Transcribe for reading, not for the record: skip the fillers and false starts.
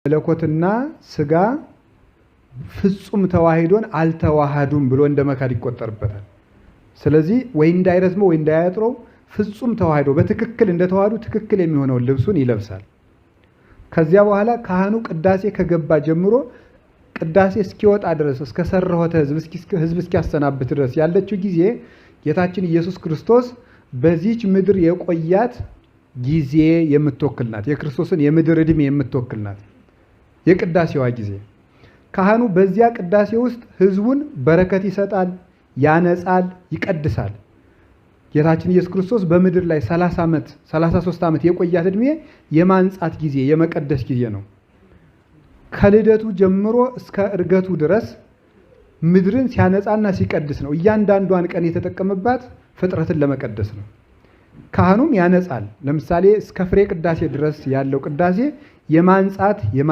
መለኮትና ስጋ ፍጹም ተዋሂዶን አልተዋሃዱም ብሎ እንደመካድ ይቆጠርበታል። ስለዚህ ወይ እንዳይረዝመው ወይ እንዳያጥረው ፍጹም ተዋሂዶ በትክክል እንደተዋሃዱ ትክክል የሚሆነውን ልብሱን ይለብሳል። ከዚያ በኋላ ካህኑ ቅዳሴ ከገባ ጀምሮ ቅዳሴ እስኪወጣ ድረስ እስከ ሰረሆተ ህዝብ እስኪያሰናብት ድረስ ያለችው ጊዜ ጌታችን ኢየሱስ ክርስቶስ በዚች ምድር የቆያት ጊዜ የምትወክል ናት። የክርስቶስን የምድር ዕድሜ የምትወክል ናት የቅዳሴዋ ጊዜ። ካህኑ በዚያ ቅዳሴ ውስጥ ህዝቡን በረከት ይሰጣል፣ ያነጻል፣ ይቀድሳል። ጌታችን ኢየሱስ ክርስቶስ በምድር ላይ 33 ዓመት የቆያት ዕድሜ የማንጻት ጊዜ የመቀደስ ጊዜ ነው። ከልደቱ ጀምሮ እስከ እርገቱ ድረስ ምድርን ሲያነጻና ሲቀድስ ነው። እያንዳንዷን ቀን የተጠቀመባት ፍጥረትን ለመቀደስ ነው። ካህኑም ያነጻል። ለምሳሌ እስከ ፍሬ ቅዳሴ ድረስ ያለው ቅዳሴ የማንጻት